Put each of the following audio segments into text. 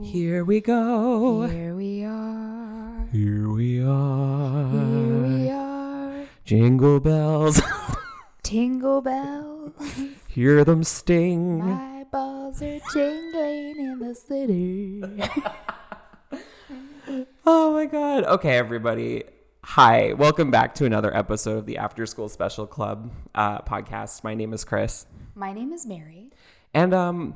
Here we go. Here we are. Here we are. Here we are. Jingle bells. Tingle bells. Hear them sting. My balls are tingling in the city. Oh my God. Okay, everybody. Hi. Welcome back to another episode of the After School Special Club podcast. My name is Chris. My name is Mary. And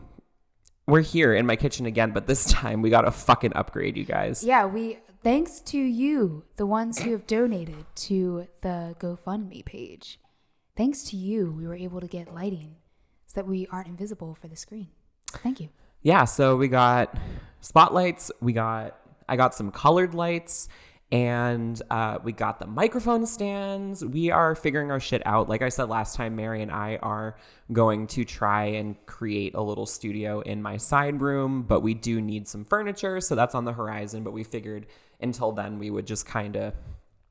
we're here in my kitchen again, but this time we got a fucking upgrade, you guys. Yeah, thanks to you, the ones who have donated to the GoFundMe page. Thanks to you, we were able to get lighting so that we aren't invisible for the screen. Thank you. Yeah, so we got spotlights, I got some colored lights, and we got the microphone stands. We are figuring our shit out. Like I said last time, Mary and I are going to try and create a little studio in my side room, but we do need some furniture, so that's on the horizon. But we figured until then we would just kind of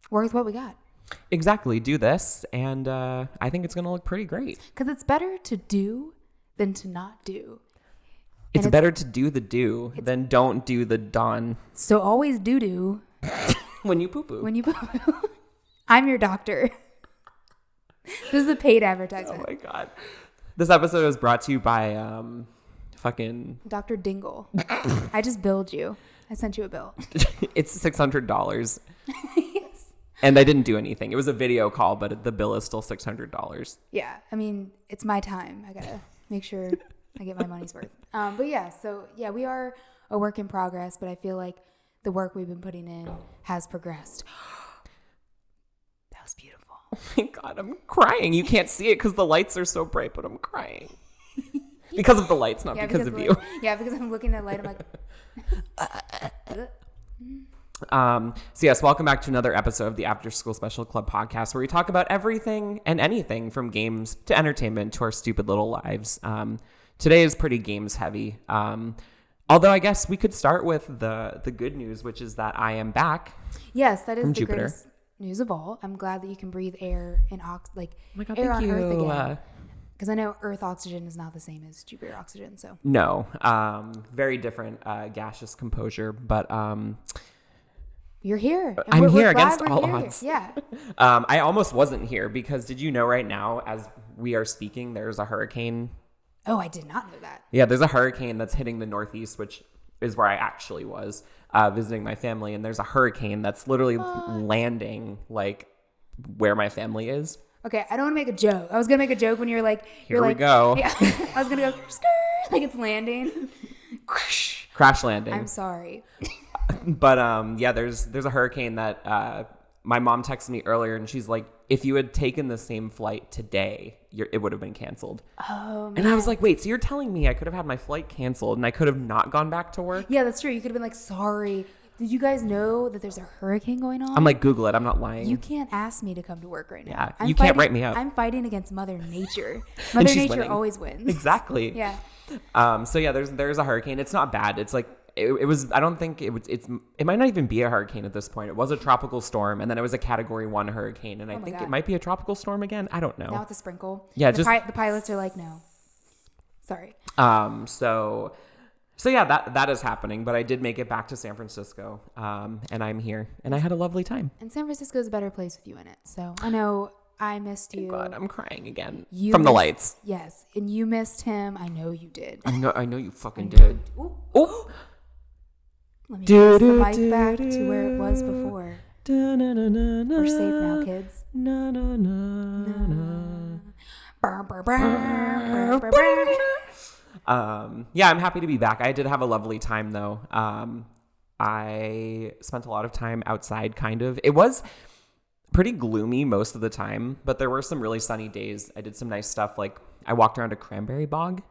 work with what we got. Exactly, do this, and I think it's going to look pretty great. Because it's better to do than to not do. It's better to do the do than don't do the done. So always do. When you poo-poo. When you poo-poo. I'm your doctor. This is a paid advertisement. Oh my God. This episode is brought to you by fucking Dr. Dingle. I just billed you. I sent you a bill. It's $600. Yes. And I didn't do anything. It was a video call, but the bill is still $600. Yeah. I mean, it's my time. I got to make sure I get my money's worth. But yeah, so yeah, we are a work in progress, but I feel like the work we've been putting in has progressed. That was beautiful. Oh my God, I'm crying. You can't see it because the lights are so bright, but I'm crying. Because of the lights, not because of you. Yeah, because I'm looking at the light. I'm like... So yes, welcome back to another episode of the After School Special Club podcast, where we talk about everything and anything from games to entertainment to our stupid little lives. Today is pretty games heavy. Although I guess we could start with the good news, which is that I am back. Yes, that is the Jupiter. greatest news of all. I'm glad that you can breathe air and air on you. Earth again. Because I know Earth oxygen is not the same as Jupiter oxygen. So no, very different gaseous composure, but you're here. I'm here against all odds. Yeah. I almost wasn't here because did you know right now as we are speaking, there's a hurricane. Oh, I did not know that. Yeah, there's a hurricane that's hitting the Northeast, which is where I actually was visiting my family. And there's a hurricane that's literally landing like where my family is. Okay, I don't want to make a joke. I was going to make a joke when you're like... Here we go. Yeah, I was going to go, like it's landing. Crash landing. I'm sorry. But yeah, there's a hurricane that my mom texted me earlier, and she's like, if you had taken the same flight today, it would have been canceled. Oh, man. And I was like, wait, so you're telling me I could have had my flight canceled and I could have not gone back to work? Yeah, that's true. You could have been like, sorry. Did you guys know that there's a hurricane going on? I'm like, Google it. I'm not lying. You can't ask me to come to work right now. Yeah, you can't write me up. I'm fighting against Mother Nature. Mother Nature winning. always wins. Exactly. Yeah. So yeah, there's a hurricane. It's not bad. It's like it was. I don't think it might not even be a hurricane at this point. It was a tropical storm, and then it was a Category 1 hurricane, and I think it might be a tropical storm again. I don't know. Now it's a sprinkle. Yeah, the pilots are like, no. Sorry. So yeah, that is happening, but I did make it back to San Francisco, and I'm here, and I had a lovely time. And San Francisco is a better place with you in it. So I know I missed you. God, I'm crying again The lights. Yes, and you missed him. I know you did. I know you fucking did. Ooh. Let me pass the mic back to where it was before. We're safe now, kids. Yeah, I'm happy to be back. I did have a lovely time though. I spent a lot of time outside, kind of. It was pretty gloomy most of the time, but there were some really sunny days. I did some nice stuff, like I walked around a cranberry bog.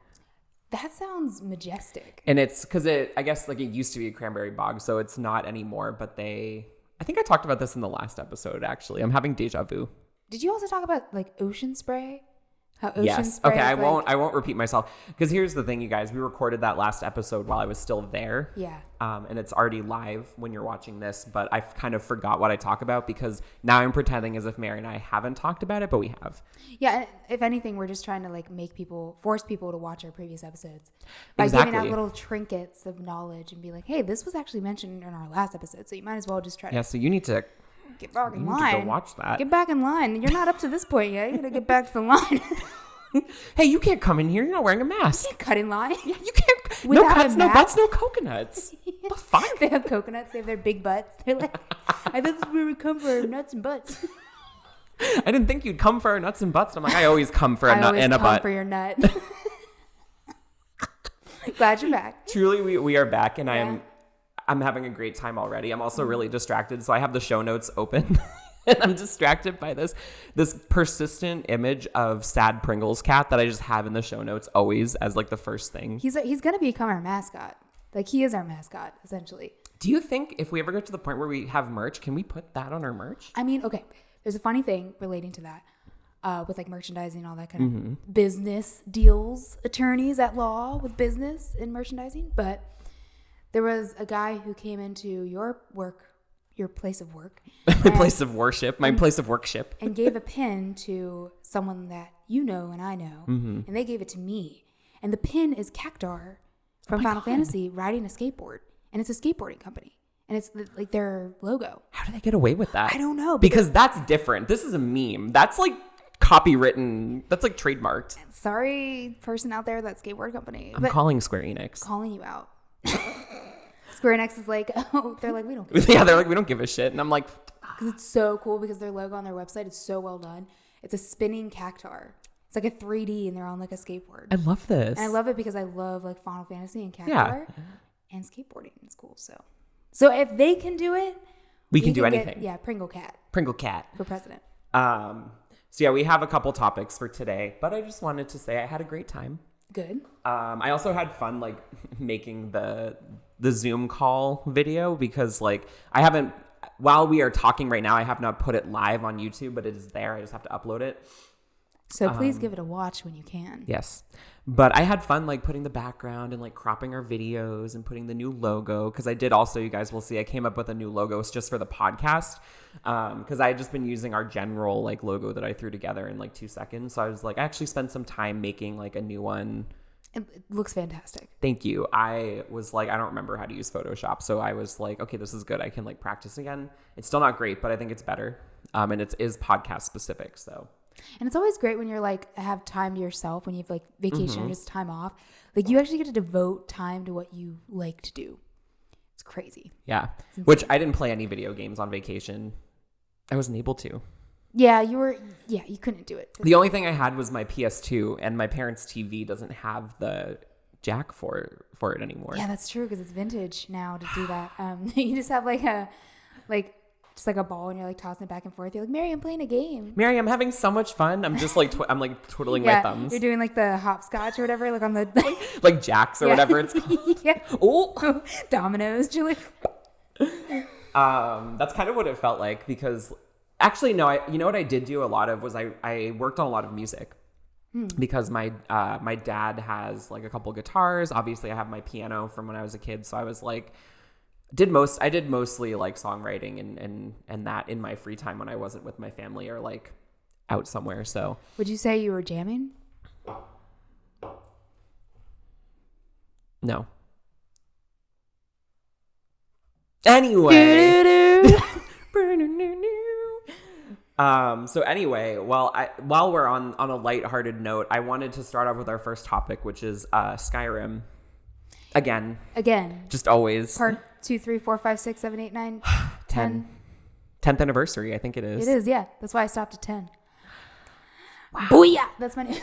That sounds majestic. And it's because I guess like it used to be a cranberry bog, so it's not anymore, but I think I talked about this in the last episode, actually. I'm having deja vu. Did you also talk about like ocean spray? How ocean Yes. spray Okay. is I won't repeat myself, because here's the thing, you guys. We recorded that last episode while I was still there. Yeah. And it's already live when you're watching this, but I kind of forgot what I talk about because now I'm pretending as if Mary and I haven't talked about it, but we have. Yeah. If anything, we're just trying to like force people to watch our previous episodes by giving out little trinkets of knowledge and be like, hey, this was actually mentioned in our last episode, so you might as well just try to. Yeah. So you need to get back in to line. go watch that. Get back in line. You're not up to this point yet. You gotta get back to the line. Hey, you can't come in here. You're not wearing a mask. You can't cut in line. Yeah, you can't. Without No a cuts, no mask? butts, no coconuts. The fuck? They have coconuts. They have their big butts. They're like, I thought this was where we come for our nuts and butts. I didn't think you'd come for our nuts and butts. I'm like, I always come for a nut and a butt. For your nut. Glad you're back. Truly, we are back, and Yeah. I'm having a great time already. I'm also really distracted, so I have the show notes open. And I'm distracted by this persistent image of sad Pringles cat that I just have in the show notes always as like the first thing. He's gonna become our mascot. Like he is our mascot essentially. Do you think if we ever get to the point where we have merch, can we put that on our merch? I mean, okay. There's a funny thing relating to that, with like merchandising and all that kind of business deals, attorneys at law with business and merchandising. But there was a guy who came into your place of work. My place of worship, my place of workship. And gave a pin to someone that you know and I know. And they gave it to me. And the pin is Cactar from Final Fantasy riding a skateboard. And it's a skateboarding company. And it's like their logo. How did they get away with that? I don't know. Because that's different. This is a meme. That's like copywritten. That's like trademarked. Sorry, person out there, that skateboard company. I'm calling Square Enix. Calling you out. Square Enix is like, oh, they're like, we don't give Yeah, they're like, we don't give a shit. And I'm like, because it's so cool because their logo on their website is so well done. It's a spinning cactar. It's like a 3D and they're on like a skateboard. I love this. And I love it because I love like Final Fantasy and cactar. Yeah. And skateboarding is cool. So if they can do it, we can do anything. Pringle Cat Pringle Cat for president. So yeah, we have a couple topics for today, but I just wanted to say I had a great time. Good. I also had fun like making the Zoom call video because like I haven't, while we are talking right now, I have not put it live on YouTube, but it is there. I just have to upload it. So please give it a watch when you can. Yes. But I had fun like putting the background and like cropping our videos and putting the new logo. Cause I did also, you guys will see, I came up with a new logo. It's just for the podcast. Cause I had just been using our general like logo that I threw together in like 2 seconds. So I was like, I actually spent some time making like a new one. It looks fantastic. Thank you. I was like, I don't remember how to use Photoshop. So I was like, okay, this is good. I can like practice again. It's still not great, but I think it's better. And it is podcast specific. So. And it's always great when you're like, have time to yourself, when you have like vacation or just time off. Like you actually get to devote time to what you like to do. It's crazy. Yeah. Which I didn't play any video games on vacation. I wasn't able to. Yeah, you couldn't do it. The only thing I had was my PS2, and my parents' TV doesn't have the jack for it anymore. Yeah, that's true because it's vintage now to do that. You just have like a ball and you're like tossing it back and forth. You're like, Mary, I'm playing a game. Mary, I'm having so much fun. I'm just like I'm like twiddling my thumbs. You're doing like the hopscotch or whatever, like on the like jacks or whatever it's called. Yeah. Oh, dominoes, Julie. That's kind of what it felt like because actually no, you know what I did do a lot of was I worked on a lot of music. Because my dad has like a couple guitars. Obviously, I have my piano from when I was a kid, so I was like. I did mostly like songwriting and that in my free time when I wasn't with my family or like out somewhere. So would you say you were jamming? No. Anyway. So anyway, while we're on a lighthearted note, I wanted to start off with our first topic, which is Skyrim. Again. Just always. Part 2, 3, 4, 5, 6, 7, 8, 9, 10. 10th anniversary, I think it is. It is, yeah. That's why I stopped at 10. Wow. Booyah! That's my name.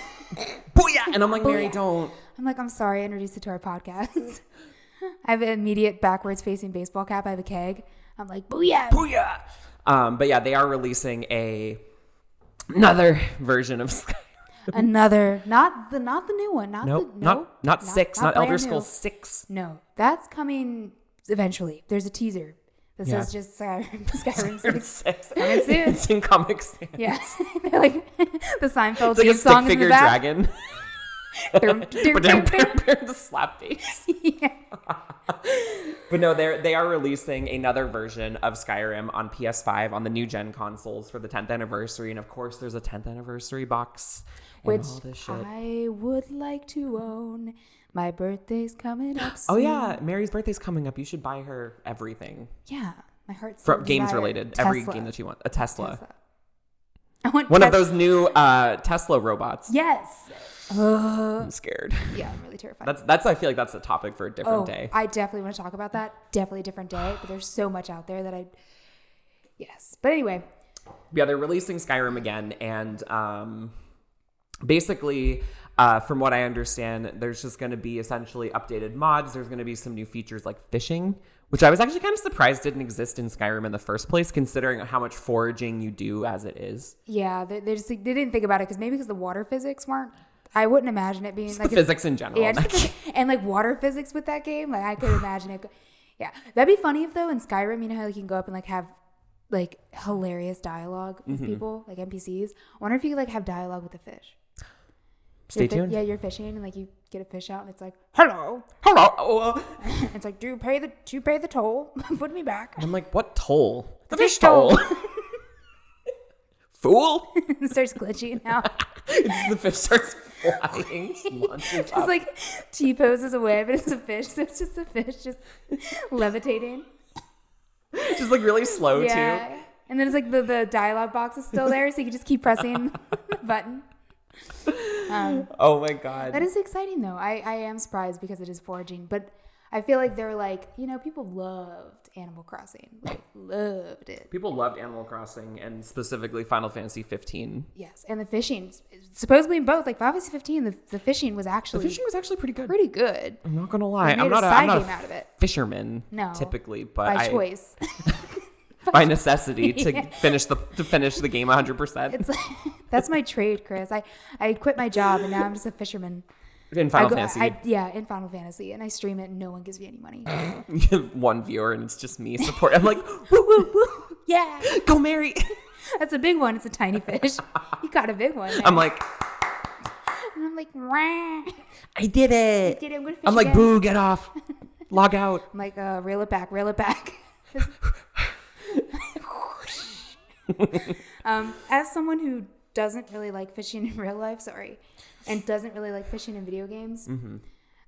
Booyah! And I'm like, Mary, don't. I'm like, I'm sorry, I introduced it to our podcast. I have an immediate backwards facing baseball cap. I have a keg. I'm like, booyah! Booyah! But yeah, they are releasing another version of Skyrim. Another, not the new one. Not 6, not Elder Scrolls 6. No, that's coming eventually. There's a teaser This Yeah. is just Skyrim 6. 6. Coming soon. It's in Comic Sans. Yes. They're like the Seinfeld It's like a theme song stick in the figure back. dragon. The slap face. Yeah. But no, they are releasing another version of Skyrim on PS5 on the new gen consoles for the 10th anniversary, and of course there's a 10th anniversary box and Which all this shit. I would like to own. My birthday's coming up soon. Oh yeah, Mary's birthday's coming up. You should buy her everything. Yeah. My heart's From games related, every game that you want. A Tesla. I want One of those new Tesla robots. Yes. I'm scared. Yeah, I'm really terrified. That's I feel like that's a topic for a different day. I definitely want to talk about that. Definitely a different day. But there's so much out there that yes. But anyway. Yeah, they're releasing Skyrim again, and basically, from what I understand, there's just going to be essentially updated mods. There's going to be some new features like fishing, which I was actually kind of surprised didn't exist in Skyrim in the first place, considering how much foraging you do as it is. Yeah, they didn't think about it because the water physics weren't. I wouldn't imagine it being Just like the physics in general. Yeah, and like water physics with that game, like I could imagine it. Yeah, that'd be funny if though in Skyrim, you know how you can go up and like have like hilarious dialogue with people, like NPCs. I wonder if you could like have dialogue with the fish. Stay tuned. Yeah, you're fishing and like you get a fish out and it's like, hello. It's like, do you pay the toll? Put me back. And I'm like, what toll? The fish fish toll. Fool. It starts glitching out. The fish starts flying. Just like T-poses away, but it's a fish. So it's just a fish just levitating. Just like really slow too. And then it's like the dialogue box is still there, so you can just keep pressing the button. Oh my god. That is exciting though. I am surprised because it is foraging, but I feel like they're like, you know, people loved Animal Crossing. Like loved it. People loved Animal Crossing and specifically Final Fantasy 15. Yes, and the fishing, supposedly in both, like Final Fantasy 15, the fishing was actually pretty good. Pretty good. I'm not gonna lie. They made I'm not side a game out of it. fisherman No, typically, but by choice. By necessity to finish the game 100%. It's like, that's my trade, Chris. I quit my job and now I'm just a fisherman. In Final Fantasy. In Final Fantasy, and I stream it and no one gives me any money. You have one viewer and it's just me support. I'm like, woo, woo, woo. Yeah. Go Mary. That's a big one. It's a tiny fish. You got a big one. Man. I'm like, Wah. I did it. I'm like, again. boo, get off. Log out. I'm like, reel it back. As someone who doesn't really like fishing in real life, and doesn't really like fishing in video games,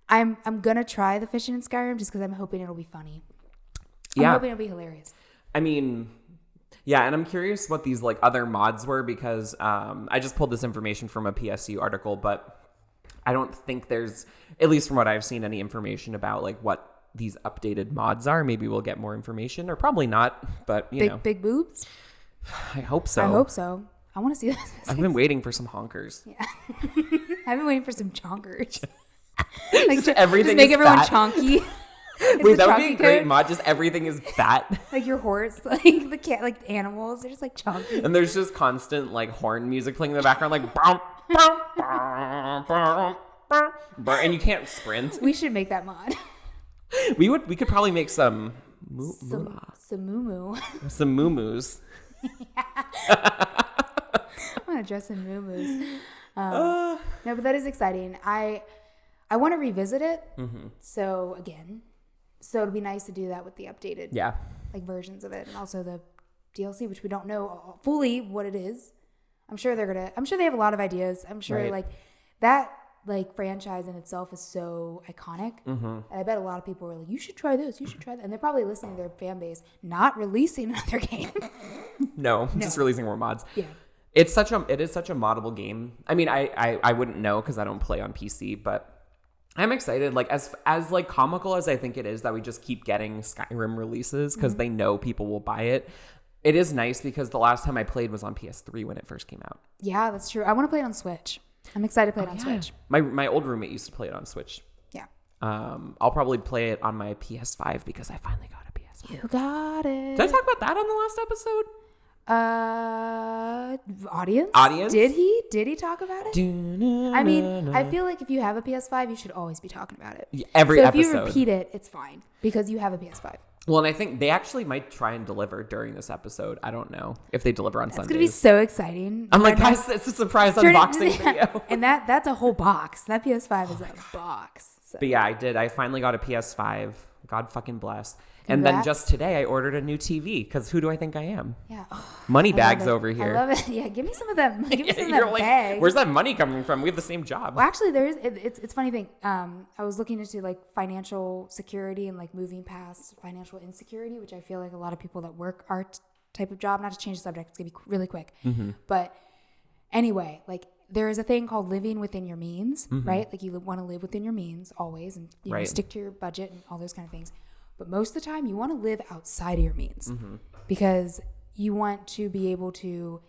I'm gonna try the fishing in Skyrim just because I'm hoping it'll be funny. I'm hoping it'll be hilarious. I mean, yeah, and I'm curious what these like other mods were because I just pulled this information from a PSU article, but I don't think there's, at least from what I've seen, any information about like what these updated mods are. Maybe we'll get more information, or probably not. But you know, big boobs. I hope so. I want to see this. I've been waiting for some honkers. Yeah, I've been waiting for some chonkers. Like everything. Just make is everyone fat. chonky. Wait, that would be a great mod. Just everything is fat. Like your horse, like the cat, like animals. They're just like chunky. And there's just constant like horn music playing in the background, like bum, bum, bum, bum, bum, bum, and you can't sprint. We should make that mod. We could probably make some Some moo-moo. some moo-moos. I want to dress in moo-moos. No, but that is exciting. I want to revisit it. So it'll be nice to do that with the updated like versions of it, and also the DLC, which we don't know fully what it is. I'm sure they have a lot of ideas. I'm sure like that like franchise in itself is so iconic. And I bet a lot of people were like, you should try this, you should try that. And they're probably listening to their fan base, not releasing another game. No, just releasing more mods. Yeah. It is such a moddable game. I mean, I wouldn't know because I don't play on PC, but I'm excited. Like as like comical as I think it is that we just keep getting Skyrim releases because they know people will buy it. It is nice because the last time I played was on PS3 when it first came out. Yeah, that's true. I want to play it on Switch. I'm excited to play it on Switch. My old roommate used to play it on Switch. Yeah. I'll probably play it on my PS5 because I finally got a PS5. You got it. Did I talk about that on the last episode? Audience? Did he talk about it? I mean, I feel like if you have a PS5, you should always be talking about it. Every episode. If you repeat it, it's fine because you have a PS5. Well, and I think they actually might try and deliver during this episode. I don't know if they deliver on Sundays. It's going to be so exciting. I'm like, guys, it's a surprise unboxing video. And that's a whole box. That PS5 is like a box. So. But yeah, I did. I finally got a PS5. God fucking bless. And Congrats. then just today, I ordered a new TV because who do I think I am? Yeah. Money bags over here. I love it. Yeah, give me some of that. Give me some of that bag. Where's that money coming from? We have the same job. Well, actually, it's a funny thing. I was looking into like financial security and like moving past financial insecurity, which I feel like a lot of people that work our type of job. Not to change the subject, it's gonna be really quick. Mm-hmm. But anyway, like there is a thing called living within your means, right? Like you want to live within your means always, and you know, stick to your budget and all those kind of things. But most of the time, you want to live outside of your means because you want to be able to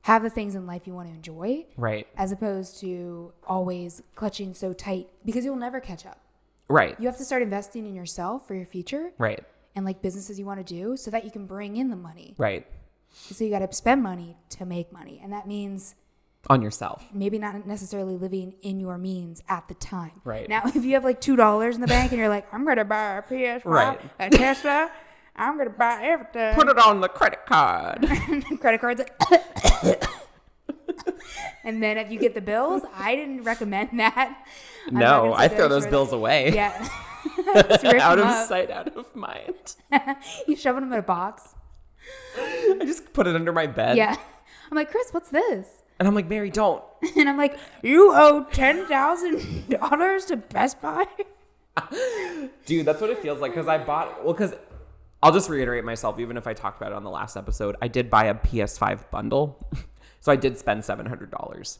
have the things in life you want to enjoy, right? As opposed to always clutching so tight because you'll never catch up. Right. You have to start investing in yourself for your future, right? And like businesses you want to do so that you can bring in the money, right? So you got to spend money to make money, and that means on yourself. Maybe not necessarily living in your means at the time. Right. Now, if you have like $2 in the bank and you're like, I'm going to buy a PS5, a Tesla, I'm going to buy everything. Put it on the credit card. Credit cards. And then if you get the bills, I didn't recommend that. No, I throw those bills away. Yeah. Out of sight, out of mind. You shove them in a box. I just put it under my bed. Yeah. I'm like, Chris, what's this? And I'm like, Mary, don't. And I'm like, you owe $10,000 to Best Buy? Dude, that's what it feels like. Because I'll just reiterate myself, even if I talked about it on the last episode, I did buy a PS5 bundle. So I did spend $700.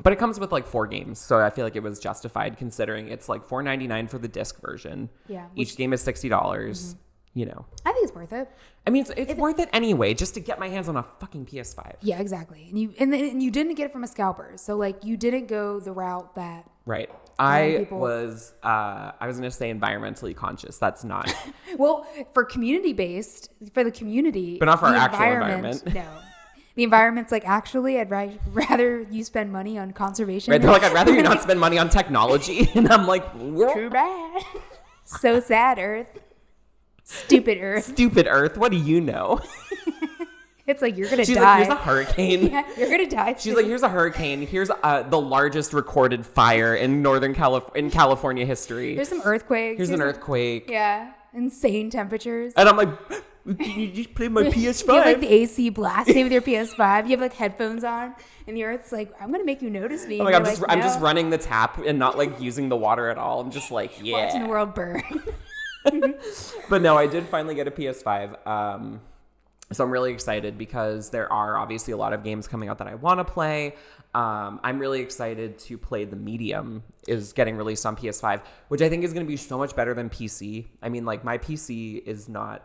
But it comes with like 4 games. So I feel like it was justified considering it's like $4.99 for the disc version. Yeah. Each game is $60. Mm-hmm. You know. I think it's worth it. I mean, it's worth it anyway, just to get my hands on a fucking PS5. Yeah, exactly. And you didn't get it from a scalper. So like you didn't go the route that. Right. I was going to say environmentally conscious. That's not. Well, for community-based, for the community. But not for our actual environment. No. The environment's like, actually, I'd rather you spend money on conservation. Right. They're like, I'd rather you not spend money on technology. And I'm like, too bad. So sad, Earth. Stupid Earth. Stupid Earth. What do you know? It's like, you're going to die. She's like, here's a hurricane. Yeah, you're going to die. She's like, here's a hurricane. Here's the largest recorded fire in California history. There's some earthquakes. Here's an earthquake. Yeah. Insane temperatures. And I'm like, can you just play my PS5? You have like the AC blasting with your PS5. You have like headphones on. And the Earth's like, I'm going to make you notice me. Oh my God, I'm just running the tap and not like using the water at all. I'm just like, yeah. Watching the world burn. But no, I did finally get a PS5. So I'm really excited because there are obviously a lot of games coming out that I want to play. I'm really excited to play The Medium is getting released on PS5, which I think is going to be so much better than PC. I mean, like my PC is not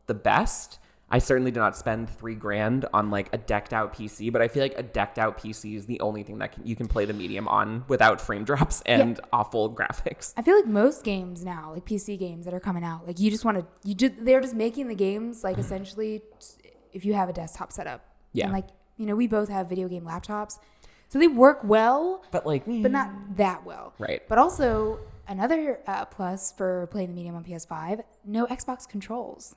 the best. I certainly did not spend $3,000 on like a decked out PC, but I feel like a decked out PC is the only thing that you can play The Medium on without frame drops and awful graphics. I feel like most games now, like PC games that are coming out, like they're just making the games like essentially if you have a desktop setup. Yeah. And like, you know, we both have video game laptops, so they work well, but not that well. Right. But also another plus for playing The Medium on PS5, no Xbox controls.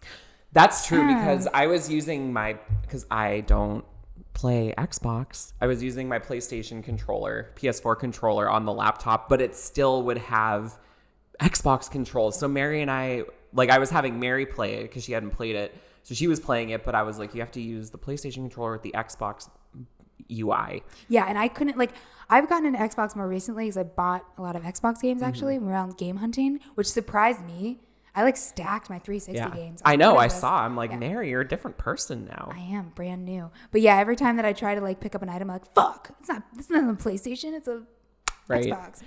That's true because I was using because I don't play Xbox. I was using my PlayStation controller, PS4 controller on the laptop, but it still would have Xbox controls. So Mary and I was having Mary play it because she hadn't played it. So she was playing it, but I was like, you have to use the PlayStation controller with the Xbox UI. Yeah, and I couldn't I've gotten into Xbox more recently because I bought a lot of Xbox games actually around game hunting, which surprised me. I stacked my 360 games. I know. I saw. I'm like, Mary, you're a different person now. I am brand new. But yeah, every time that I try to pick up an item, I'm like, fuck, it's not a PlayStation. It's a Xbox.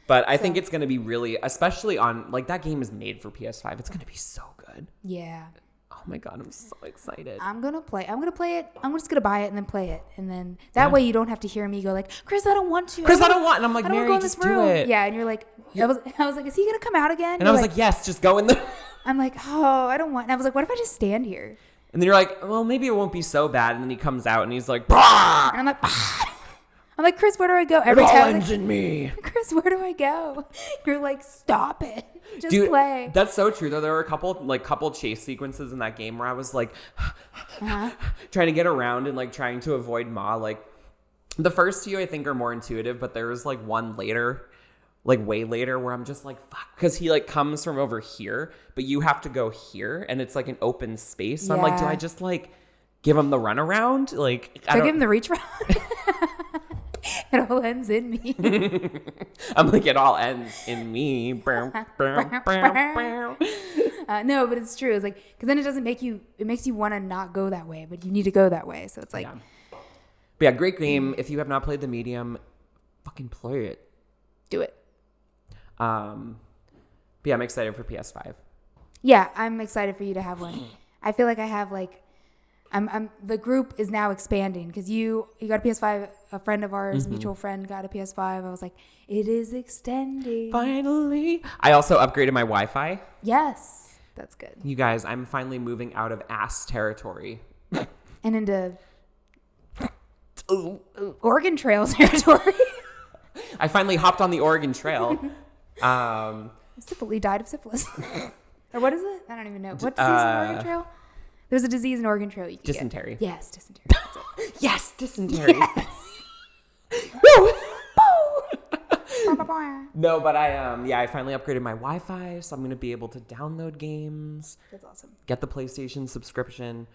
But I think it's going to be really, especially on that game is made for PS5. It's going to be so good. Yeah. Oh my God, I'm so excited. I'm going to play it. I'm just going to buy it and then play it. And then that way you don't have to hear me go Chris, I don't want to. Chris, I don't want. And I'm like, Mary, just do it. Yeah. And you're like, I was like, is he going to come out again? And I was like, yes, just go in there. I'm like, oh, I don't want. And I was like, what if I just stand here? And then you're like, well, maybe it won't be so bad. And then he comes out and he's like, bah! And I'm like, I'm like, Chris, where do I go? It all ends in me. Chris, where do I go? You're like, stop it. Just Dude, play. That's so true, though. There were a couple chase sequences in that game where I was like trying to get around and like trying to avoid Ma. Like the first two I think are more intuitive, but there was like one later, like way later, where I'm just like, fuck, because he like comes from over here, but you have to go here, and it's like an open space. So I'm like, do I just like give him the runaround? Like, I give him the reach round. It all ends in me. I'm like, it all ends in me. No, but it's true. It's like, because then it makes you want to not go that way, but you need to go that way. So it's like, But yeah, great game. If you have not played the medium, fucking play it. Do it. But yeah, I'm excited for PS5. Yeah, I'm excited for you to have one. I feel like I have like, the group is now expanding because you got a PS5. A friend of ours, mutual friend, got a PS5. I was like, it is extending. Finally. I also upgraded my Wi-Fi. Yes, that's good. You guys, I'm finally moving out of ass territory. And into Oregon Trail territory. I finally hopped on the Oregon Trail. Syphilis died of syphilis. Or what is it? I don't even know. What disease is Oregon Trail? There's a disease in Oregon Trail you can dysentery. Get. Yes, dysentery. Yes, dysentery. Yes. No, but I finally upgraded my Wi-Fi, so I'm gonna be able to download games. That's awesome. Get the PlayStation subscription.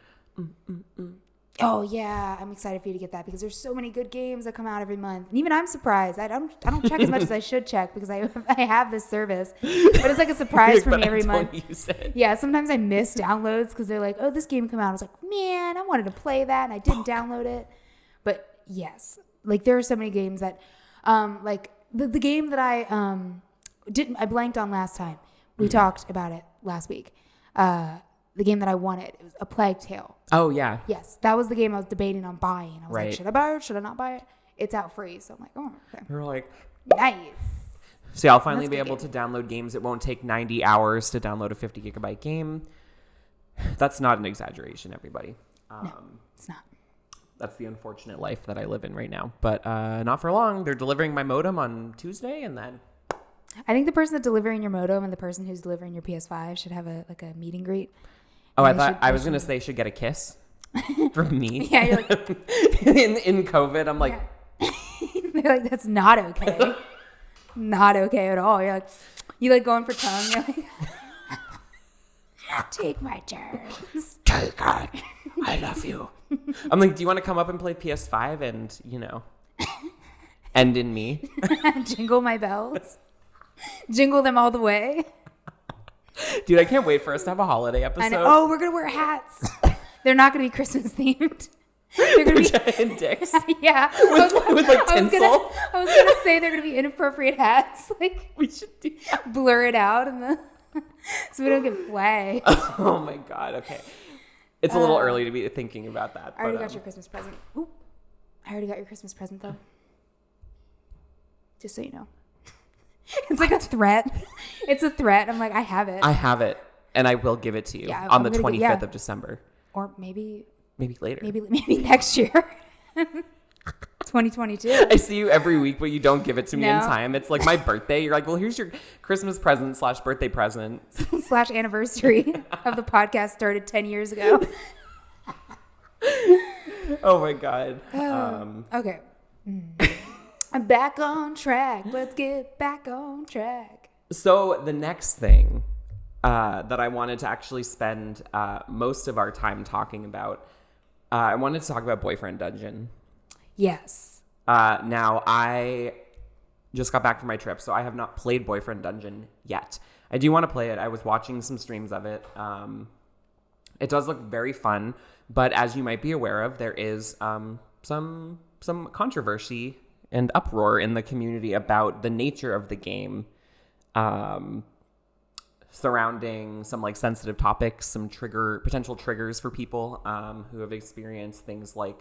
Oh yeah, I'm excited for you to get that because there's so many good games that come out every month, and even I'm surprised. I don't check as much as I should check because I have this service, but it's like a surprise for me every month. Use it. Yeah, sometimes I miss downloads because they're like, oh, this game came out. I was like, man, I wanted to play that and I didn't download it. But yes, like there are so many games that, like the game that I blanked on last time. We talked about it last week. The game that I wanted, it was A Plague Tale. Oh, yeah. Yes, that was the game I was debating on buying. I was right. like, should I buy it? Should I not buy it? It's out free, so I'm like, oh, okay. We're like, nice. So I'll finally be able to download games. It won't take 90 hours to download a 50 gigabyte game. That's not an exaggeration, everybody. No, it's not. That's the unfortunate life that I live in right now. But not for long. They're delivering my modem on Tuesday, and then... I think the person that's delivering your modem and the person who's delivering your PS5 should have a meet and greet. Oh, I was going to say should get a kiss from me. Yeah, you're like... in COVID, I'm like... Yeah. They're like, that's not okay. Not okay at all. You're like... You like going for tongue. You're like... Take my turns. Take it. I love you. I'm like, do you want to come up and play PS5 and, end in me? Jingle my bells. Jingle them all the way. Dude, I can't wait for us to have a holiday episode. I know. Oh, we're going to wear hats. They're not going to be Christmas themed. They're going to be giant dicks. Yeah. With like tinsel. I was going to say they're going to be inappropriate hats. Like we should do that. Blur it out so we don't get flagged. Oh my God. Okay. It's a little early to be thinking about that. I already got your Christmas present. Ooh. I already got your Christmas present though. Just so you know. It's like a threat. It's a threat. I'm like, I have it. I have it, and I will give it to you on the 25th of December. Or maybe later. Maybe next year. 2022. I see you every week, but you don't give it to me in time. It's like my birthday. You're like, well, here's your Christmas present / birthday present / anniversary of the podcast started 10 years ago. Oh my God. Okay. I'm back on track. Let's get back on track. So the next thing that I wanted to actually spend most of our time talking about, I wanted to talk about Boyfriend Dungeon. Yes. Now, I just got back from my trip, so I have not played Boyfriend Dungeon yet. I do want to play it. I was watching some streams of it. It does look very fun, but as you might be aware of, there is some controversy and uproar in the community about the nature of the game, surrounding some like sensitive topics, some potential triggers for people who have experienced things like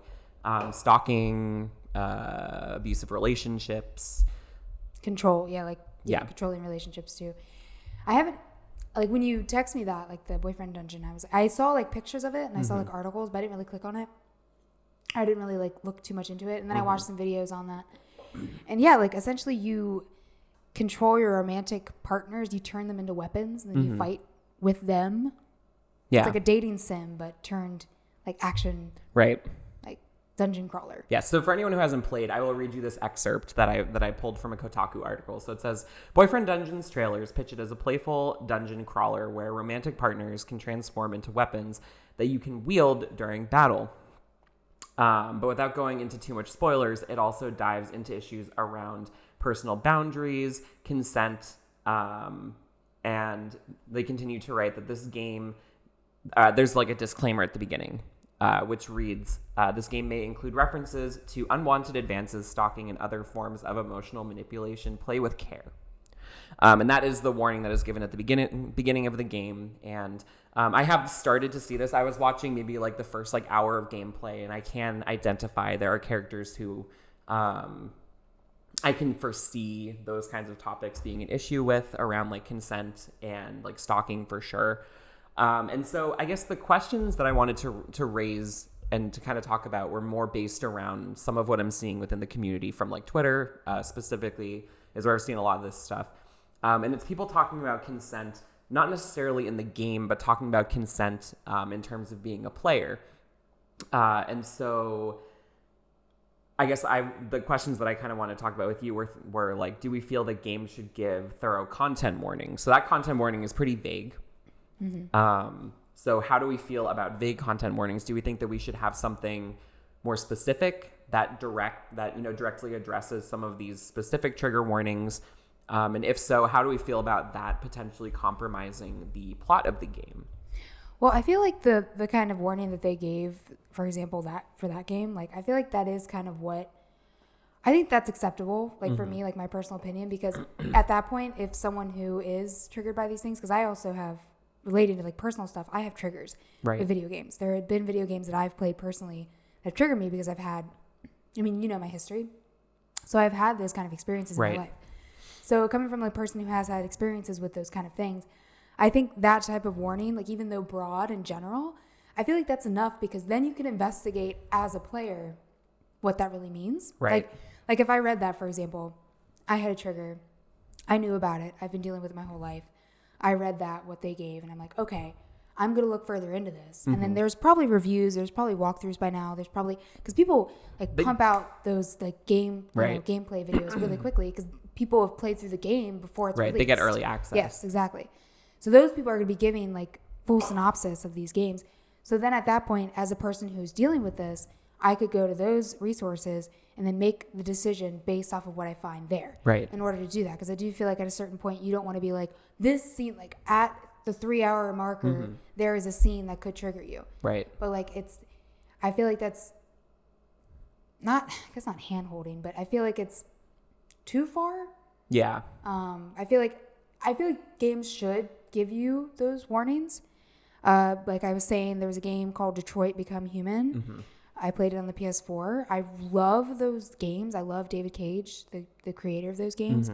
stalking, abusive relationships, control. Controlling relationships too. I haven't, like when you text me that, like the Boyfriend Dungeon, I saw like pictures of it and I saw like articles, but I didn't really click on it. I didn't really like look too much into it. And then I watched some videos on that. And yeah, like essentially you control your romantic partners. You turn them into weapons and then you fight with them. Yeah. It's like a dating sim, but turned like action. Right. Like dungeon crawler. Yeah. So for anyone who hasn't played, I will read you this excerpt that I pulled from a Kotaku article. So it says, Boyfriend Dungeons trailers pitch it as a playful dungeon crawler where romantic partners can transform into weapons that you can wield during battle. But without going into too much spoilers, it also dives into issues around personal boundaries, consent, and they continue to write that this game, there's like a disclaimer at the beginning, which reads, this game may include references to unwanted advances, stalking, and other forms of emotional manipulation. Play with care. And that is the warning that is given at the beginning of the game. And I have started to see this. I was watching maybe like the first like hour of gameplay, and I can identify there are characters who I can foresee those kinds of topics being an issue with around like consent and like stalking for sure. And so I guess the questions that I wanted to raise and to kind of talk about were more based around some of what I'm seeing within the community from like Twitter specifically is where I've seen a lot of this stuff. And it's people talking about consent, not necessarily in the game, but talking about consent in terms of being a player. And so I guess the questions that I kind of want to talk about with you were like, do we feel that games should give thorough content warnings? So that content warning is pretty vague. So how do we feel about vague content warnings? Do we think that we should have something more specific that directly addresses some of these specific trigger warnings? And if so, how do we feel about that potentially compromising the plot of the game? Well, I feel like the kind of warning that they gave, for example, that for that game, like I feel like that is kind of what I think that's acceptable, like for me, like my personal opinion, because at that point, if someone who is triggered by these things, because I also have related to like personal stuff, I have triggers with video games. There have been video games that I've played personally that trigger me because I've had, I mean, you know my history. So I've had those kind of experiences in my life. So coming from a person who has had experiences with those kind of things, I think that type of warning, like even though broad and general, I feel like that's enough because then you can investigate as a player what that really means. Right. Like if I read that, for example, I had a trigger. I knew about it. I've been dealing with it my whole life. I read that, what they gave, and I'm like, okay, I'm going to look further into this. And then there's probably reviews. There's probably walkthroughs by now. There's probably, because people like pump out those like gameplay videos really quickly because people have played through the game before it's released. They get early access. Yes, exactly. So those people are going to be giving like full synopsis of these games. So then at that point, as a person who's dealing with this, I could go to those resources and then make the decision based off of what I find there. Right. In order to do that. Because I do feel like at a certain point, you don't want to be like, this scene, like at the 3-hour marker, there is a scene that could trigger you. Right. But like I feel like that's not, I guess not hand holding, but I feel like it's too far. Yeah. I feel like games should give you those warnings. Like I was saying, there was a game called Detroit Become Human. I played it on the PS4. I love those games. I love David Cage, the creator of those games.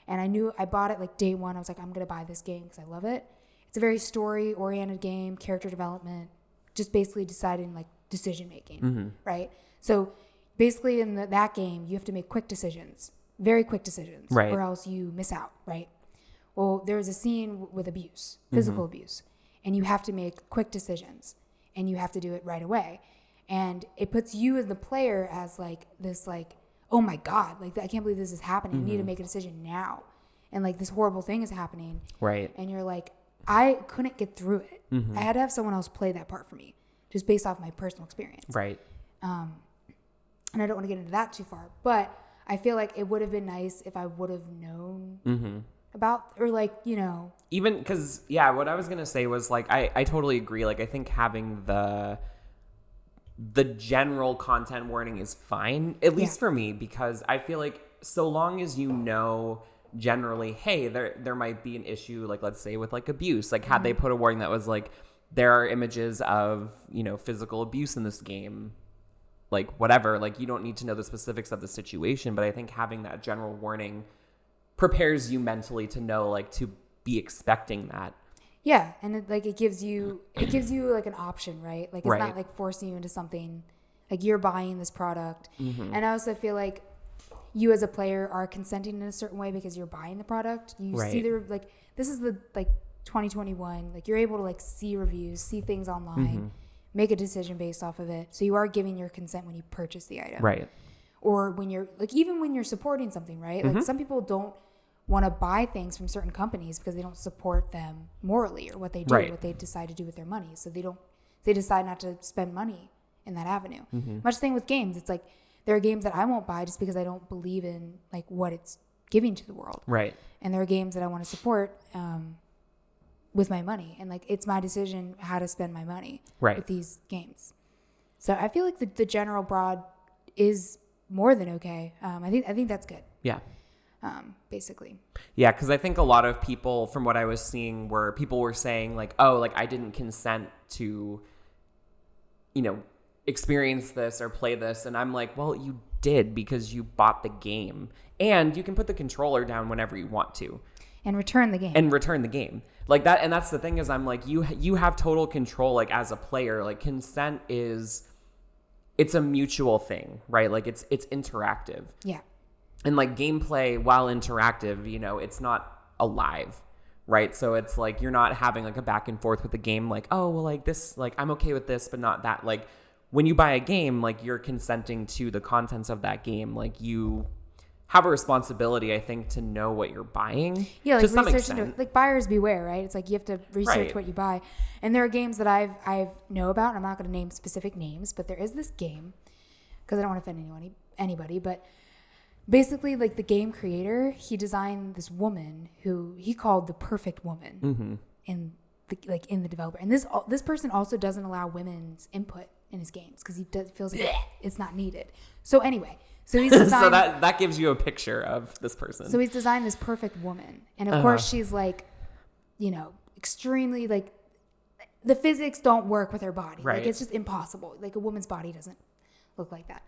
And I bought it like day one. I was like, I'm going to buy this game because I love it. It's a very story-oriented game, character development, just basically deciding like decision-making, right? So basically in that game, you have to make quick decisions, very quick decisions, or else you miss out, right? Well, there's a scene with abuse, physical abuse, and you have to make quick decisions, and you have to do it right away. And it puts you as the player as like this, like, oh my God, like I can't believe this is happening. I need to make a decision now. And like this horrible thing is happening. Right. And you're like, I couldn't get through it. I had to have someone else play that part for me, just based off my personal experience. Right. And I don't want to get into that too far, but I feel like it would have been nice if I would have known about, or like, you know. Even because, yeah, what I was going to say was like, I totally agree. Like I think having the general content warning is fine, at least for me, because I feel like so long as you know generally, hey, there might be an issue, like let's say with like abuse, like had they put a warning that was like, there are images of, you know, physical abuse in this game, like whatever, like you don't need to know the specifics of the situation, but I think having that general warning prepares you mentally to know, like to be expecting that. Yeah, and it gives you like an option, right? Like it's not like forcing you into something Like you're buying this product. And I also feel like you as a player are consenting in a certain way because you're buying the product. You see like this is the like 2021. Like you're able to like see reviews, see things online, make a decision based off of it. So you are giving your consent when you purchase the item. Right. Or when you're like, even when you're supporting something, right? Like some people don't want to buy things from certain companies because they don't support them morally or what they do, what they decide to do with their money. So they decide not to spend money in that avenue. Much thing with games. It's like, there are games that I won't buy just because I don't believe in like what it's giving to the world. Right. And there are games that I want to support with my money. And like, it's my decision how to spend my money with these games. So I feel like the general broad is more than okay. I think that's good. Yeah. Basically. Yeah, because I think a lot of people, from what I was seeing, people were saying like, oh, like I didn't consent to, experience this or play this. And I'm like, well, you did because you bought the game. And you can put the controller down whenever you want to. And return the game. Like that. And that's the thing is I'm like, you have total control, like as a player. Like consent it's a mutual thing, right? Like it's interactive. Yeah. And like gameplay, while interactive, it's not alive, right? So it's like you're not having like a back and forth with the game, like, oh, well, like this, like I'm okay with this, but not that. Like when you buy a game, like you're consenting to the contents of that game. Like you have a responsibility, I think, to know what you're buying. Yeah, like research, like buyers beware, right? It's like you have to research what you buy. And there are games that I know about, and I'm not going to name specific names, but there is this game, because I don't want to offend anybody, but basically, like the game creator, he designed this woman who he called the perfect woman in the developer. And this person also doesn't allow women's input in his games because he feels like it's not needed. So anyway. So he's designed, so that gives you a picture of this person. So he's designed this perfect woman. And of course she's like, extremely like the physics don't work with her body. Right. Like it's just impossible. Like a woman's body doesn't look like that.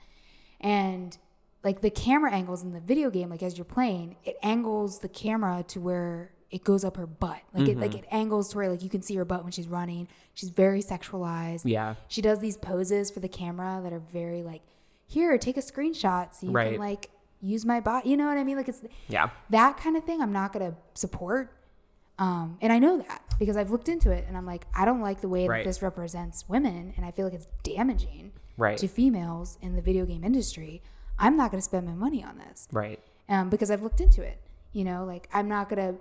And like the camera angles in the video game, like as you're playing, it angles the camera to where it goes up her butt. Like it angles to where like you can see her butt when she's running. She's very sexualized. Yeah. She does these poses for the camera that are very like, here, take a screenshot so you can like use my body. You know what I mean? Like it's that kind of thing I'm not going to support. And I know that because I've looked into it and I'm like, I don't like the way that this represents women. And I feel like it's damaging to females in the video game industry. I'm not going to spend my money on this. Right. Because I've looked into it, like I'm not going to,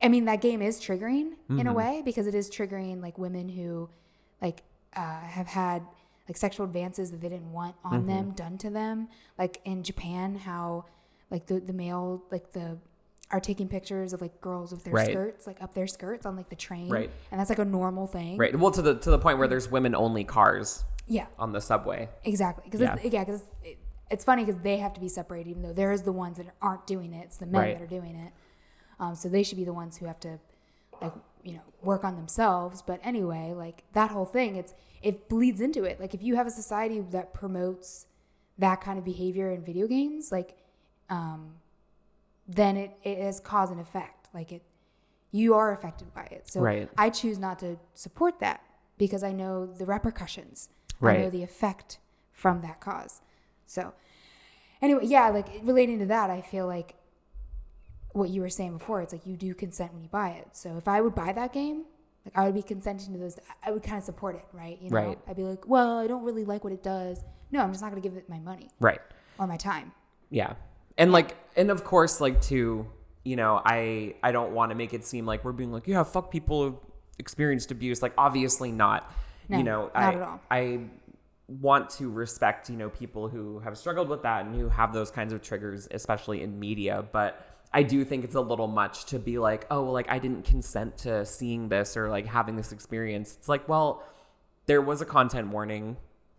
I mean, that game is triggering in a way because it is triggering like women who like have had like sexual advances that they didn't want on them done to them. Like in Japan, how like the male, like are taking pictures of like girls with their skirts, like up their skirts on like the train. Right. And that's like a normal thing. Right. Well, to the point where there's women only cars. Yeah. On the subway. Exactly. Because it's funny because they have to be separated, even though there's the ones that aren't doing it. It's the men that are doing it. So they should be the ones who have to like, work on themselves. But anyway, like that whole thing, it bleeds into it. Like if you have a society that promotes that kind of behavior in video games, like, then it has cause and effect. Like you are affected by it. So I choose not to support that because I know the repercussions. I know the effect from that cause. So anyway, yeah, like relating to that, I feel like what you were saying before, it's like you do consent when you buy it. So if I would buy that game, like I would be consenting to this. I would kind of support it, right? I'd be like, well, I don't really like what it does. No, I'm just not going to give it my money. Right. Or my time. Yeah. And of course, like too, I don't want to make it seem like we're being like, yeah, fuck people who've experienced abuse. Like obviously not. No, not at all. I want to respect, people who have struggled with that and who have those kinds of triggers, especially in media. But I do think it's a little much to be like, oh, well, like I didn't consent to seeing this or like having this experience. It's like, well, there was a content warning,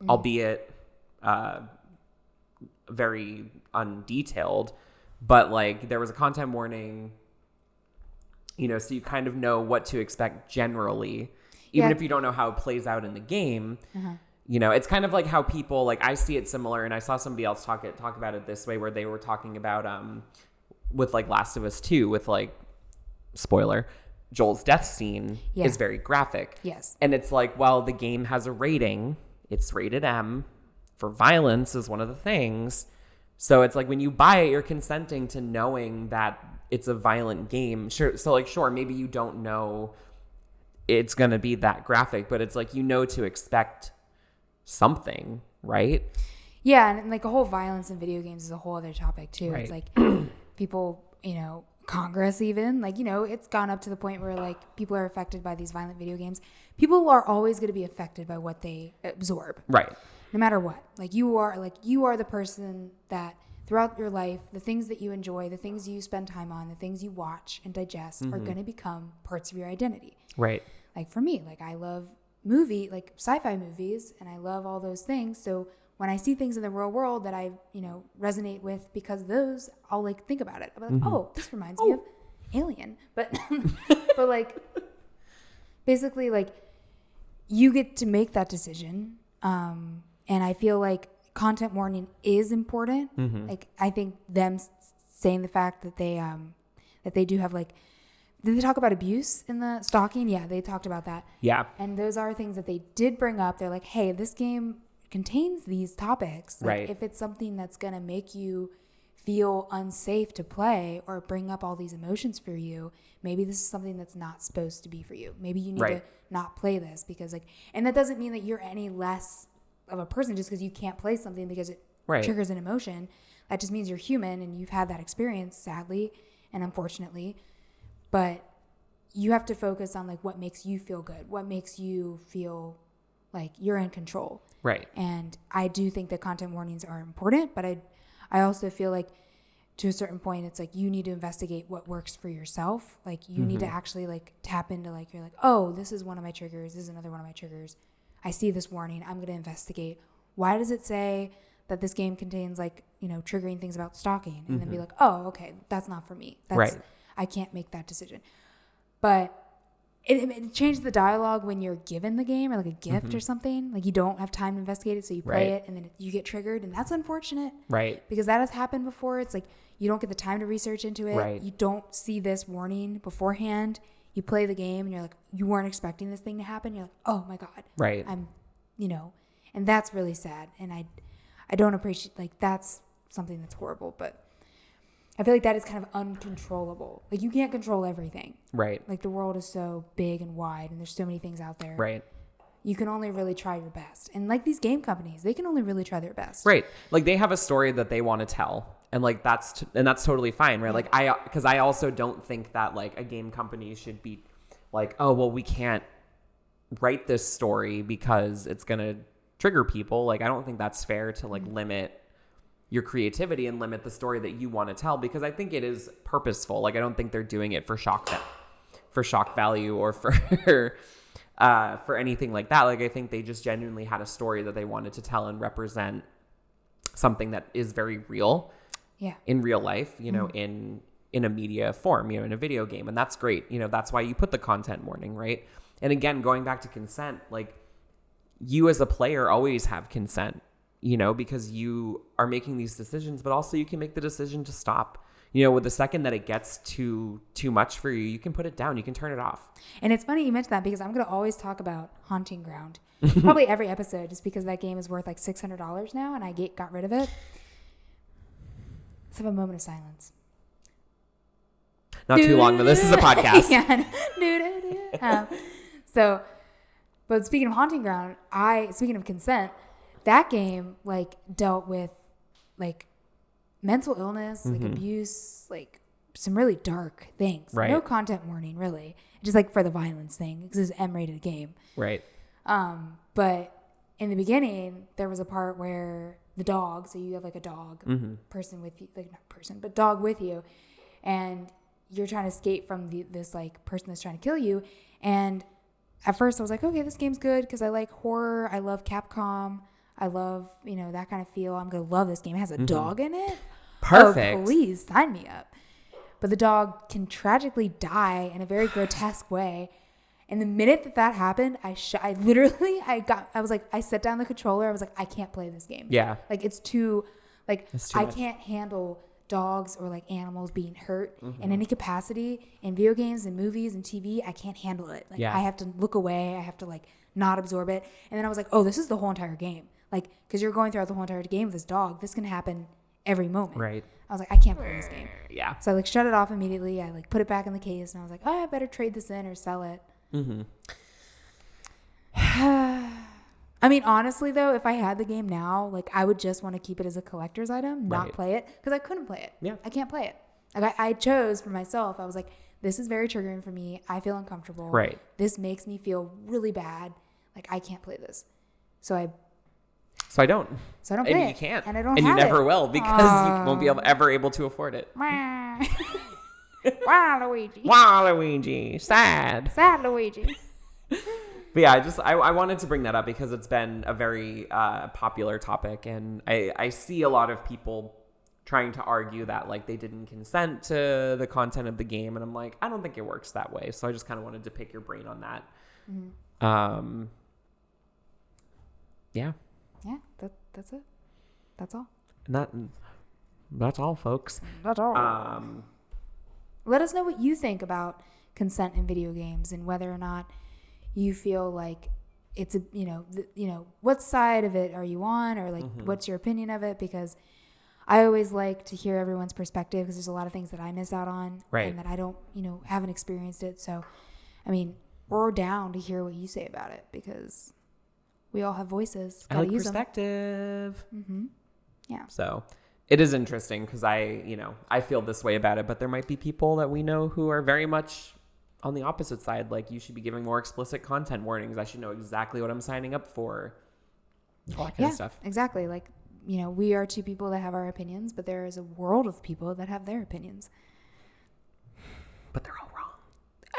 albeit very undetailed, but like there was a content warning, so you kind of know what to expect generally, even if you don't know how it plays out in the game. It's kind of like how people, like I see it similar, and I saw somebody else talk about it this way, where they were talking about with like Last of Us 2, with like, spoiler, Joel's death scene is very graphic. Yes. And it's like, well, the game has a rating. It's rated M. for violence is one of the things. So it's like when you buy it, you're consenting to knowing that it's a violent game. Sure. So like, sure, maybe you don't know it's going to be that graphic, but it's like, you know, to expect something, right? Yeah. And like the whole violence in video games is a whole other topic too. Right. It's like people, you know, Congress even, like, you know, it's gone up to the point where like people are affected by these violent video games. People are always going to be affected by what they absorb. Right. No matter what. Like you are the person that throughout your life, the things that you enjoy, the things you spend time on, the things you watch and digest are going to become parts of your identity. Right. Like for me, like I love sci-fi movies, and I love all those things. So when I see things in the real world that I, you know, resonate with because of those, I'll like think about it. I'll be like, oh, this reminds me of Alien. But but like basically like you get to make that decision. And I feel like content warning is important. Like I think them saying the fact that they do have like, did they talk about abuse in the stalking? Yeah, they talked about that. Yeah. And those are things that they did bring up. They're like, hey, this game contains these topics. Like, right. If it's something that's going to make you feel unsafe to play or bring up all these emotions for you, maybe this is something that's not supposed to be for you. Maybe you need to not play this because like, and that doesn't mean that you're any less of a person just because you can't play something because it triggers an emotion. That just means you're human and you've had that experience, sadly and unfortunately. But you have to focus on like what makes you feel good, what makes you feel like you're in control. Right. And I do think that content warnings are important, but I also feel like to a certain point, it's like you need to investigate what works for yourself. Like you need to actually like tap into like, you're like, oh, this is one of my triggers. This is another one of my triggers. I see this warning. I'm going to investigate. Why does it say that this game contains like, you know, triggering things about stalking? And then be like, oh, okay, that's not for me. That's, I can't make that decision. But it changed the dialogue when you're given the game or like a gift or something. Like you don't have time to investigate it, so you play it and then you get triggered, and that's unfortunate. Right. Because that has happened before. It's like you don't get the time to research into it. Right. You don't see this warning beforehand. You play the game and you're like, you weren't expecting this thing to happen. You're like, oh my God. Right. I'm, you know, and that's really sad. And I don't appreciate, like, that's something that's horrible, but I feel like that is kind of uncontrollable. Like you can't control everything. Right. Like the world is so big and wide and there's so many things out there. Right. You can only really try your best. And like these game companies, they can only really try their best. Right. Like they have a story that they want to tell. And like that's totally fine, right? Like because I also don't think that like a game company should be like, oh, well, we can't write this story because it's going to trigger people. Like I don't think that's fair to like limit your creativity and limit the story that you want to tell, because I think it is purposeful. Like I don't think they're doing it for shock value or for anything like that. Like I think they just genuinely had a story that they wanted to tell and represent something that is very real in real life, you know, in a media form, you know, in a video game. And that's great. You know, that's why you put the content warning, right? And again, going back to consent, like you as a player always have consent, you know, because you are making these decisions, but also you can make the decision to stop. You know, with the second that it gets too much for you, you can put it down. You can turn it off. And it's funny you mentioned that, because I'm going to always talk about Haunting Ground. Probably every episode, just because that game is worth like $600 now and I got rid of it. Let's have a moment of silence. Not too long, but this is a podcast. But speaking of Haunting Ground, speaking of consent, that game like dealt with like mental illness, like abuse, like some really dark things. Right. No content warning, really. Just like for the violence thing, because it's an M-rated game. Right. But in the beginning, there was a part where the dog, so you have like a dog person with you, like not person, but dog with you, and you're trying to escape from this like person that's trying to kill you. And at first I was like, okay, this game's good because I like horror. I love Capcom. I love, you know, that kind of feel. I'm going to love this game. It has a dog in it. Perfect. Oh, please sign me up. But the dog can tragically die in a very grotesque way. And the minute that happened, I set down the controller. I was like, I can't play this game. Yeah. Like it's too I can't handle dogs or like animals being hurt in any capacity in video games and movies and TV. I can't handle it. Like I have to look away. I have to like not absorb it. And then I was like, oh, this is the whole entire game. Like, because you're going throughout the whole entire game with this dog. This can happen every moment. Right. I was like, I can't play this game. Yeah. So I like shut it off immediately. I like put it back in the case and I was like, oh, I better trade this in or sell it. Mm-hmm. I mean, honestly though, if I had the game now, like I would just want to keep it as a collector's item, not play it, because I couldn't play it. Yeah. I can't play it. Like I chose for myself. I was like, this is very triggering for me. I feel uncomfortable. Right. This makes me feel really bad. Like I can't play this. So I don't play and it. You can't. And I don't and have you never it. will, because you won't be ever able to afford it. Waluigi. Waluigi. Sad. Sad Luigi. But yeah, I wanted to bring that up because it's been a very popular topic, and I see a lot of people trying to argue that like they didn't consent to the content of the game, and I'm like, I don't think it works that way. So I just kind of wanted to pick your brain on that. Mm-hmm. Yeah. Yeah, that's it. That's all. And that's all, folks. That's all. Let us know what you think about consent in video games and whether or not you feel like it's what side of it are you on, or like what's your opinion of it? Because I always like to hear everyone's perspective, because there's a lot of things that I miss out on, right, and that I don't, haven't experienced it. So, I mean, we're down to hear what you say about it, because we all have voices. I like perspective. Mm-hmm. Yeah. So it is interesting because I feel this way about it, but there might be people that we know who are very much on the opposite side. Like, you should be giving more explicit content warnings. I should know exactly what I'm signing up for. All that kind of stuff. Exactly. Like, we are two people that have our opinions, but there is a world of people that have their opinions. But they're all wrong.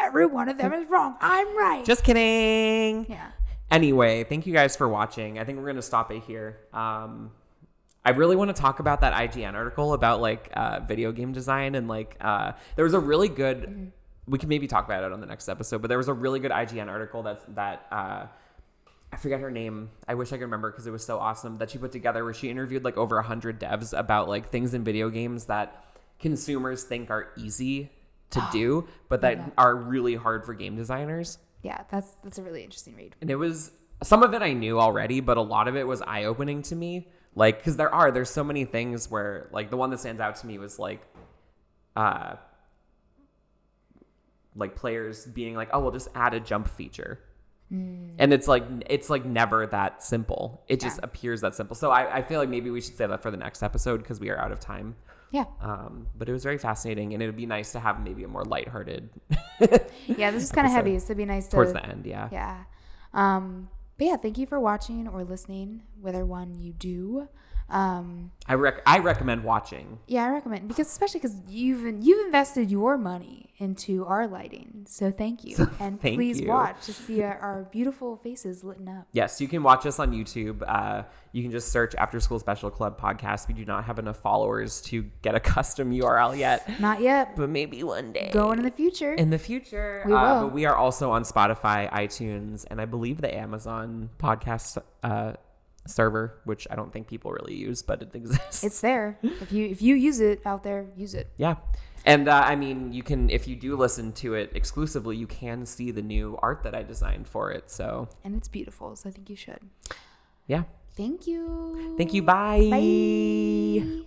Every one of them is wrong. I'm right. Just kidding. Yeah. Anyway, thank you guys for watching. I think we're going to stop it here. I really want to talk about that IGN article about like video game design, and like there was a really good, we can maybe talk about it on the next episode, but there was a really good IGN article that I forget her name. I wish I could remember because it was so awesome, that she put together, where she interviewed like over 100 devs about like things in video games that consumers think are easy to do, but that are really hard for game designers. Yeah, that's a really interesting read. And it was, some of it I knew already, but a lot of it was eye-opening to me. Like, because there's so many things where, like, the one that stands out to me was like players being like, oh, we'll just add a jump feature. And it's like never that simple. It just appears that simple. So I feel like maybe we should say that for the next episode, because we are out of time. Yeah. But it was very fascinating, and it would be nice to have maybe a more lighthearted. Yeah, this is kind of heavy, so it'd be nice towards the end. Yeah. Yeah. But yeah, thank you for watching or listening, whether one you do. I recommend watching. Yeah, I recommend, because especially because you've invested your money into our lighting, so thank you. And please watch to see our beautiful faces lit up. Yes, you can watch us on YouTube. You can just search After School Special Club Podcast. We do not have enough followers to get a custom URL yet. Not yet, but maybe one day. Going in the future. In the future, we will. But we are also on Spotify, iTunes, and I believe the Amazon podcast server, which I don't think people really use, but it exists. It's there. If you use it out there, use it. Yeah. And I mean, you can, if you do listen to it exclusively, you can see the new art that I designed for it. So, and it's beautiful, so I think you should. Yeah. Thank you. Thank you. Bye. Bye.